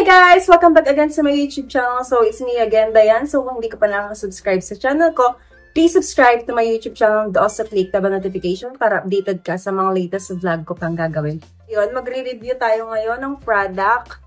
Hi guys! Welcome back again sa my YouTube channel. So, it's me again, Diane. So, kung hindi ka pa nakaka-subscribe sa channel ko, please subscribe to my YouTube channel and also click the notification para updated ka sa mga latest vlog ko pang gagawin. Yun, magre-review tayo ngayon ng product.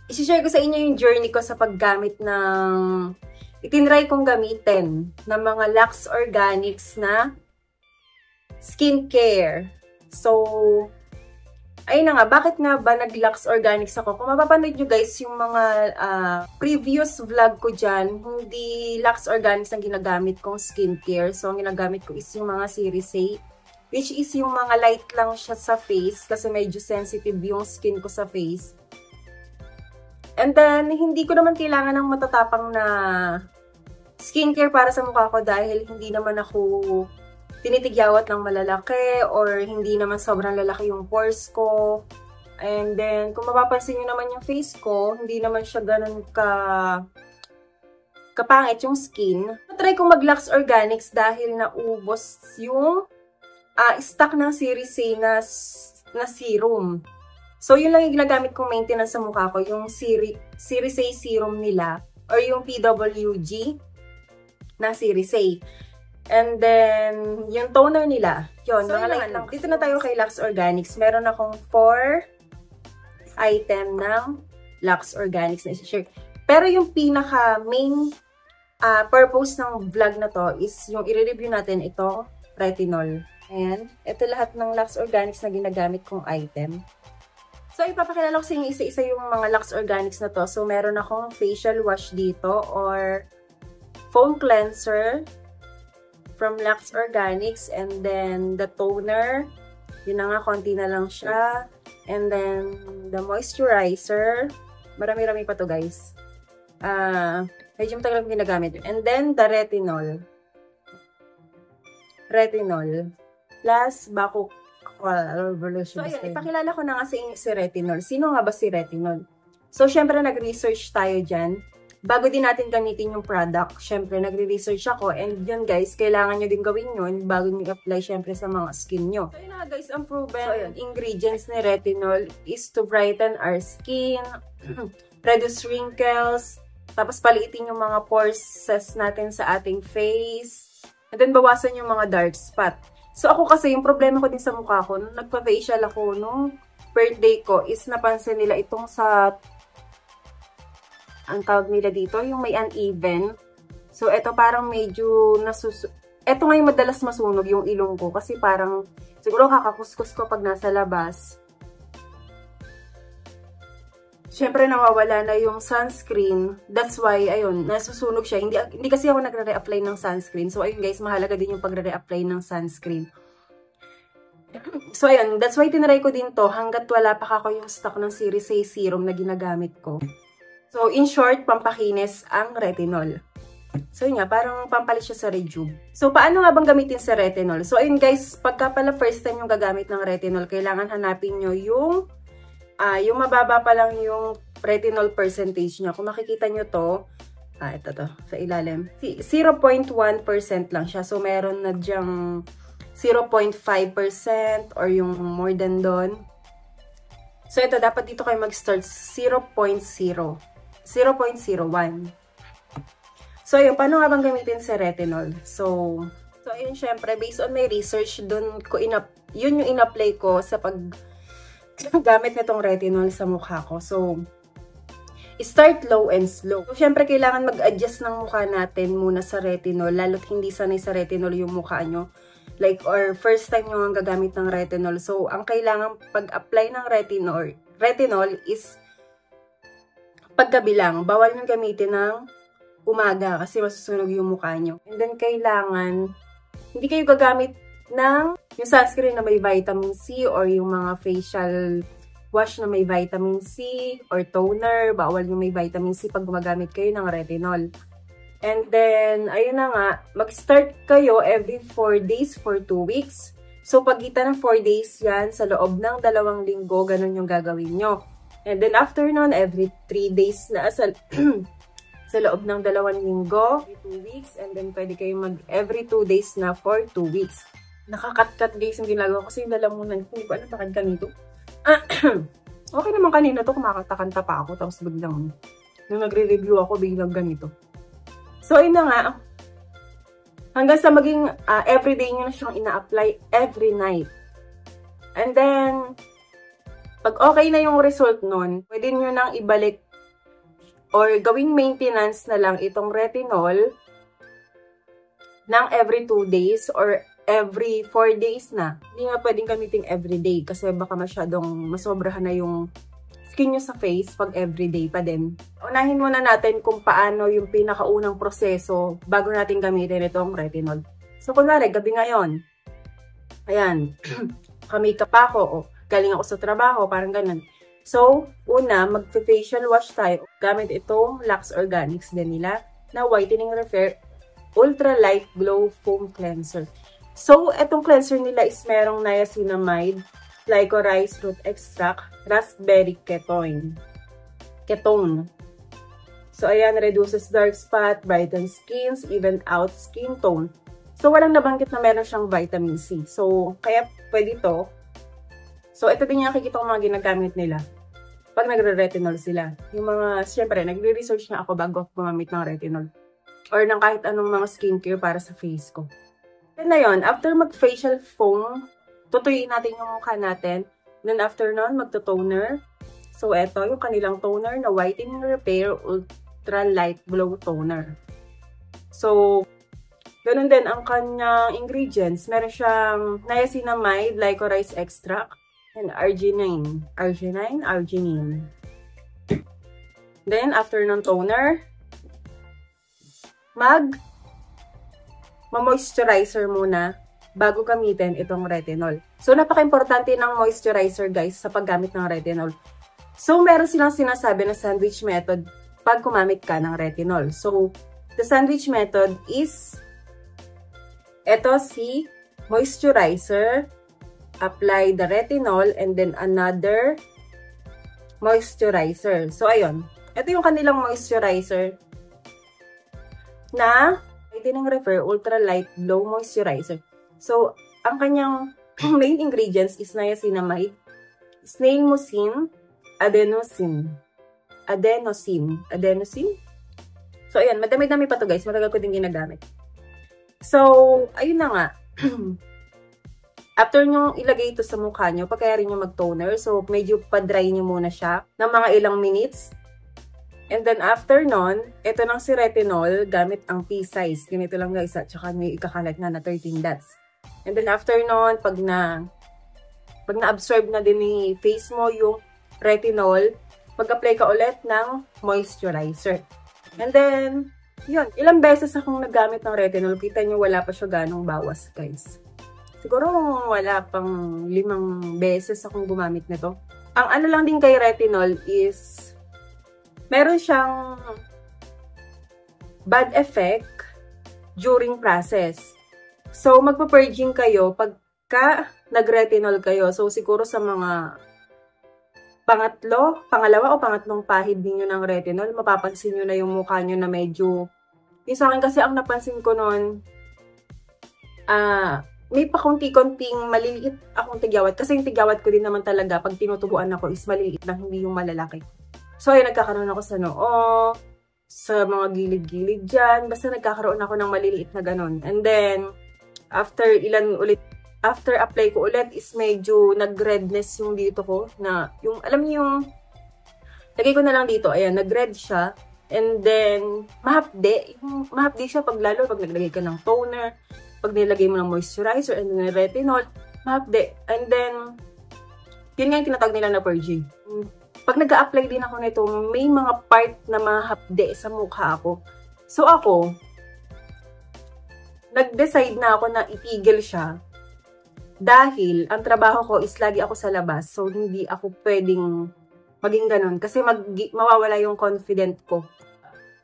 I-share ko sa inyo yung journey ko sa paggamit ng itinry kong gamitin ng mga Lux Organics na skincare. So, ayun na nga, bakit nga ba nag-Lux Organics ako? Kung mapapanood nyo guys, yung mga previous vlog ko dyan, hindi Lux Organics ang ginagamit kong skincare. So, ang ginagamit ko is yung mga Series A, which is yung mga light lang siya sa face kasi medyo sensitive yung skin ko sa face. And then, hindi ko naman kailangan ng matatapang na skincare para sa mukha ko dahil hindi naman ako tinitigyawat ng malalaki or hindi naman sobrang lalaki yung pores ko. And then, kung mapapansin nyo naman yung face ko, hindi naman siya ganun kapangit yung skin. Try kong mag-Lux Organics dahil naubos yung stock ng Series A na serum. So, yun lang yung ginagamit kong maintenance sa mukha ko, yung Series A serum nila or yung PWG na Series A. And then, yung toner nila, yun, so, mga light lang. Dito na tayo kay Lux Organics. Meron akong 4 item ng Lux Organics na i-share. Pero yung pinaka-main purpose ng vlog na to is yung i-review natin ito, retinol. Ayan. Ito lahat ng Lux Organics na ginagamit kong item. So, ipapakilala ko sa inyo isa-isa yung mga Lux Organics na to. So, meron akong facial wash dito or foam cleanser from Lux Organics, and then the toner, yun na nga, konti na lang siya, and then the moisturizer, marami-rami pa to guys, medyo matagal akong ginagamit, and then the retinol, plus Bakuchiol. So ayun, ipakilala ko na nga sa inyo si retinol. Sino nga ba si retinol? So syempre nag-research tayo dyan. Bago din natin gamitin yung product, syempre, nagre-research ako. And yun guys, kailangan nyo din gawin yun bago nyo apply syempre sa mga skin nyo. So yun na guys, ang proven ingredients ni retinol is to brighten our skin, reduce wrinkles, tapos paliitin yung mga pores natin sa ating face, and then bawasan yung mga dark spot. So ako kasi, yung problema ko din sa mukha ko, nung nagpa-facial ako nung birthday ko, is napansin nila itong sa ang tawag nila dito, yung may uneven. So, ito parang medyo ito nga yung madalas masunog yung ilong ko kasi parang, siguro kakakuskus ko pag nasa labas. Siyempre, nawawala na yung sunscreen. That's why, ayun, nasusunog siya. Hindi kasi ako nagre-reapply ng sunscreen. So, ayun guys, mahalaga din yung pagre-reapply ng sunscreen. So, ayun, that's why tinry ko din to hanggat wala pa ako yung stock ng Series A serum na ginagamit ko. So, in short, pampakinis ang retinol. So, yun nga, parang pampalit siya sa rejuve. So, paano nga bang gamitin sa retinol? So, ayun guys, pagka pala first time yung gagamit ng retinol, kailangan hanapin nyo yung mababa pa lang yung retinol percentage niya. Kung makikita nyo to, ito to, sa ilalim. 0.1% lang siya. So, meron na dyang 0.5% or yung more than doon. So, ito, dapat dito kayo mag-start 0.01. So, ayun, paano nga bang gamitin sa retinol? So ayun, syempre, based on my research, yun yung in-apply ko sa paggamit nitong retinol sa mukha ko. So, start low and slow. So, syempre, kailangan mag-adjust ng mukha natin muna sa retinol, lalo't hindi sanay sa retinol yung mukha nyo. Like, or first time nyo ang gagamit ng retinol. So, ang kailangan pag-apply ng retinol is pagkabilang. Bawal nyo gamitin ng umaga kasi masusunog yung mukha nyo. And then, kailangan, hindi kayo gagamit ng yung sunscreen na may vitamin C or yung mga facial wash na may vitamin C or toner. Bawal yung may vitamin C pag gumagamit kayo ng retinol. And then, ayun na nga, mag-start kayo every 4 days for 2 weeks. So, pagitan ng 4 days yan, sa loob ng 2 linggo, ganun yung gagawin nyo. And then, after nun, every 3 days na sa loob ng 2 linggo, every 2 weeks. And then, pwede kayo every 2 days na for 2 weeks. Nakakat-cut guys yung ginagawa ko kasi yung lalamunan ko. Hindi ko alam bakit ganito. Okay naman kanina to, kumakanta-kanta pa ako, tapos biglang, nung nagre-review ako, biglang ganito. So, ayun na nga, hanggang sa maging everyday nyo na siyang ina-apply every night. And then, pag okay na yung result nun, pwede nyo nang ibalik or gawing maintenance na lang itong retinol ng every 2 days or every 4 days na. Hindi nga pwedeng gamitin everyday kasi baka masyadong masobrahan na yung skin nyo sa face pag everyday pa din. Unahin muna natin kung paano yung pinakaunang proseso bago natin gamitin itong retinol. So, kunwari, gabi ngayon. Ayan, kamika pa ako o galing ako sa trabaho, parang ganun. So, una, mag-facial wash tayo gamit itong Lux Organics din nila na Whitening Repair Ultra Light Glow Foam Cleanser. So, itong cleanser nila is merong niacinamide, licorice root extract, raspberry ketone. So, ayan, reduces dark spot, brightens skins, even out skin tone. So, walang nabanggit na meron siyang vitamin C. So, kaya pwede ito. So, ito din yung nakikita ko mga ginagamit nila pag nagre-retinol sila. Yung mga, siyempre, nagre-research na ako bago ako gumamit ng retinol. Or ng kahit anong mga skincare para sa face ko. Then na yun, after mag-facial foam, tutuyuin natin yung mukha natin. Then after nun, magto-toner. So, eto yung kanilang toner na Whitening Repair Ultra Light Glow Toner. So, ganun din ang kanyang ingredients. Meron siyang niacinamide, licorice extract, and arginine. Then, after ng toner, ma-moisturizer muna bago gamitin itong retinol. So, napaka-importante ng moisturizer, guys, sa paggamit ng retinol. So, meron silang sinasabi na sandwich method pag gumamit ka ng retinol. So, the sandwich method is ito si moisturizer, apply the retinol, and then another moisturizer. So, ayun. Ito yung kanilang moisturizer na Whitening Repair Ultra Light Glow Moisturizer. So, ang kanyang main ingredients is niacinamide, snail mucin, adenosine. So, ayan. Madami-dami pa to, guys. Matagal ko din ginagamit. So, ayun na nga. After nyo ilagay ito sa mukha nyo, pagkaya rin nyo mag-toner. So, medyo pa-dry nyo muna siya ng mga ilang minutes. And then, after nun, ito nang si retinol, gamit ang pea-size. Ganito lang, guys. At saka may ikakalat na 13 dots. And then, after nun, pag na-absorb na din ni face mo yung retinol, mag-apply ka ulit ng moisturizer. And then, yun. Ilang beses akong naggamit ng retinol. Kita nyo, wala pa siya ganong bawas, guys. Siguro, wala pang 5 beses akong gumamit nito. Ang ano lang din kay retinol is, meron siyang bad effect during process. So, magpa-purging kayo pagka nag-retinol kayo. So, siguro sa mga pangalawa o pangatlong pahid ninyo ng retinol, mapapansin nyo na yung mukha nyo na medyo, yung sa akin kasi ang napansin ko noon, may pakunti-kunting maliliit akong tigyawat. Kasi yung tigyawat ko din naman talaga, pag tinutubuan ako is maliliit lang, hindi yung malalaki. So, ay nagkakaroon ako sa noo, sa mga gilid-gilid dyan, basta nagkakaroon ako ng maliliit na ganun. And then, after apply ko ulit is medyo nag-redness yung dito ko na yung alam niyo yung lagay ko na lang dito, ayan, nag-red siya and then mahapde siya pag lalo pag naglagay ka ng toner, pag nilagay mo ng moisturizer and then retinol, mahapde. And then yun nga yung tinatawag nila na purging. Pag nag-a-apply din ako nito, may mga part na mahapde sa mukha ko. So ako nag-decide na ako na itigil siya. Dahil, ang trabaho ko is lagi ako sa labas. So, hindi ako pwedeng maging ganun. Kasi mawawala yung confident ko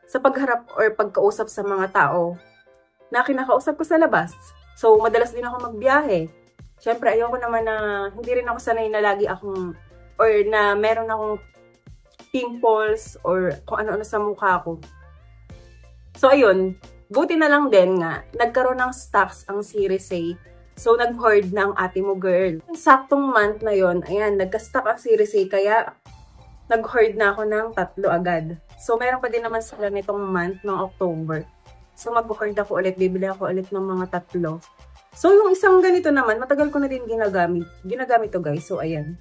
sa pagharap or pagkausap sa mga tao na kinakausap ko sa labas. So, madalas din ako magbiyahe. Siyempre, ayoko naman na hindi rin ako sanay na lagi akong or na meron akong pimples or kung ano-ano sa mukha ko. So, ayun. Buti na lang din nga, nagkaroon ng stocks ang Series A So, nag-hoard na ang ate mo, girl. Yung saktong month na yon, ayan, nagka-stock ang Series A, kaya nag-hoard na ako ng 3 agad. So, meron pa din naman sila nitong month ng October. So, mag-hoard ako ulit, bibili ako ulit ng mga 3. So, yung isang ganito naman, matagal ko na din ginagamit. Ginagamit to, guys. So, ayan.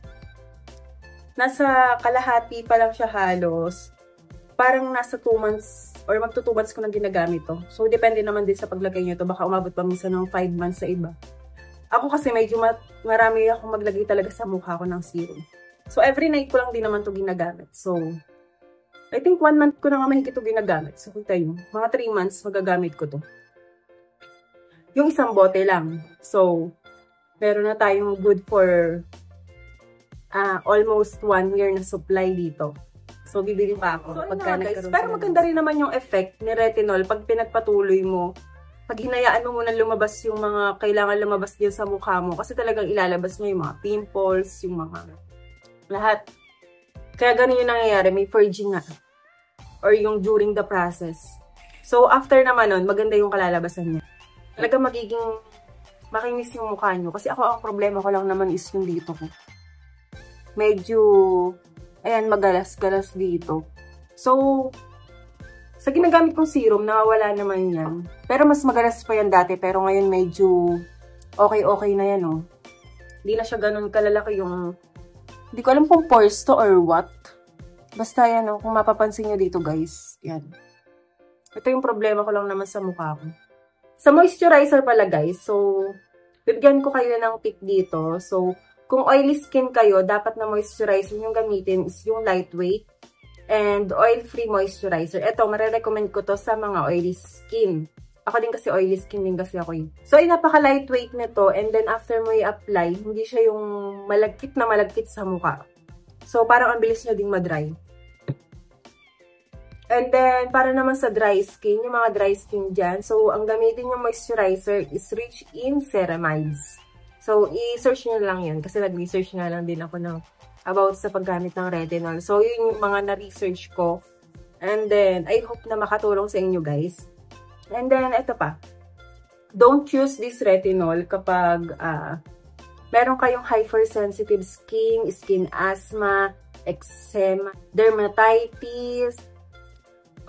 Nasa kalahati pa lang siya halos. Parang nasa 2 months or magto 2 months ko nang ginagamit to. So, depende naman din sa paglagay nyo to. Baka umabot pa minsan ng 5 months sa iba. Ako kasi medyo marami akong maglagay talaga sa mukha ko ng serum. So, every night ko lang din naman to ginagamit. So, I think 1 month ko na nga mahigit ito ginagamit. So, kita yun. Mga 3 months magagamit ko to. Yung isang bote lang. So, meron na tayong good for almost 1 year na supply dito. So, bibili pa ako. So, pagka guys, pero maganda rin naman yung effect ni retinol pag pinagpatuloy mo. Pag hinayaan mo muna lumabas yung mga kailangan lumabas din sa mukha mo. Kasi talagang ilalabas mo yung mga pimples, yung mga lahat. Kaya ganun yung nangyayari. May purging nga. Or yung during the process. So, after naman nun, maganda yung kalalabasan niya. Talagang magiging makinis yung mukha nyo. Kasi ako, ang problema ko lang naman is yung dito ko. Medyo, ayan, magalas-galas dito. So, sa ginagamit kong serum, nawawala naman yan. Pero mas magalas pa yan dati. Pero ngayon medyo okay na yan, oh. Hindi na siya ganun kalalaki yung... Hindi ko alam kung pores to or what. Basta yan, oh. Kung mapapansin nyo dito, guys. Yan. Ito yung problema ko lang naman sa mukha ko. Sa moisturizer pala, guys. So, bibigyan ko kayo ng tip dito. So, kung oily skin kayo, dapat na moisturizer yung gamitin is yung lightweight and oil-free moisturizer. Ito, marirecommend ko to sa mga oily skin. Ako din kasi oily skin din kasi ako yun. So, ay napaka-lightweight nito and then after mo i-apply, hindi siya yung malagkit na malagkit sa mukha. So, parang ang bilis nyo ding madry. And then, para naman sa dry skin, yung mga dry skin dyan. So, ang gamitin yung moisturizer is rich in ceramides. So, i-search nyo lang yun. Kasi nag-research nga lang din ako ng about sa paggamit ng retinol. So, yun yung mga na-research ko. And then, I hope na makatulong sa inyo, guys. And then, ito pa. Don't use this retinol kapag meron kayong hypersensitive skin, skin asthma, eczema, dermatitis,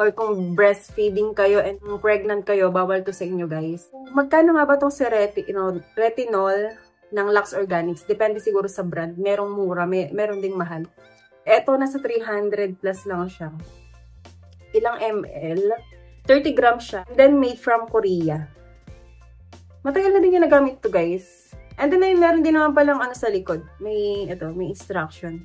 or kung breastfeeding kayo and pregnant kayo, bawal to sa inyo, guys. Magkano nga ba itong si retinol ng Lux Organics? Depende siguro sa brand. Merong mura, meron ding mahal. Eto, nasa 300 plus lang siya. Ilang ml? 30 grams siya. And then, made from Korea. Matagal na din ginagamit to, guys. And then, meron din naman palang ano sa likod. May instruction.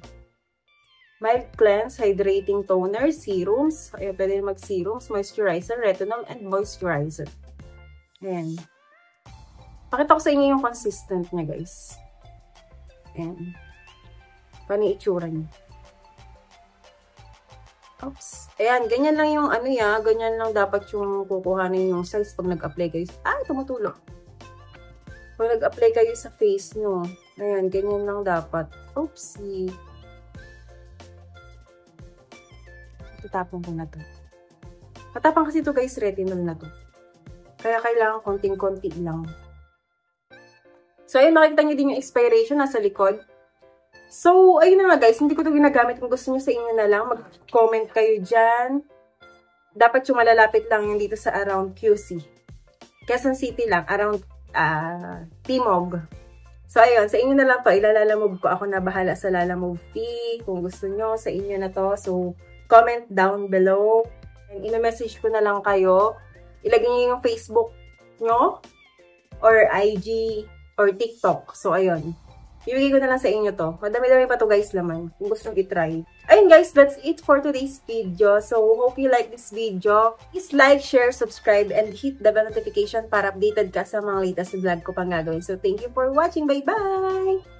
Mild cleanse, hydrating toner, serums. Ayan, pwede mag-serums, moisturizer, retinol, and moisturizer. Ayan. Pakita ko sa inyo yung consistent niya, guys. Ayan. Paano itsura niya? Oops. Ayan, ganyan lang yung ano ya. Ganyan lang dapat yung kukuhanin yung size pag nag-apply kayo. Tumutulog. Pag nag-apply kayo sa face nyo. Ayan, ganyan lang dapat. Oopsie. Itapon ko na to. Matapang kasi to, guys, retinol na to. Kaya kailangan konting-konti lang. So, ayun, makikita nyo din yung expiration nasa likod. So, ayun na nga, guys. Hindi ko to ginagamit. Kung gusto nyo sa inyo na lang, mag-comment kayo dyan. Dapat yung malalapit lang yung dito sa around QC. Quezon City lang, around Timog. So, ayun, sa inyo na lang to. Ilalalamove ko. Ako na bahala sa lalamove fee. Kung gusto nyo, sa inyo na to. So, comment down below. And ina-message ko na lang kayo. Ilagay nyo yung Facebook nyo or IG or TikTok. So, ayun. Ibigay ko na lang sa inyo to. Madami-dami pa to, guys, laman. Kung gusto nyo i-try. Ayun, guys, that's it for today's video. So, hope you like this video. Please like, share, subscribe, and hit the bell notification para updated ka sa mga latest vlog ko pang gagawin. So, thank you for watching. Bye-bye!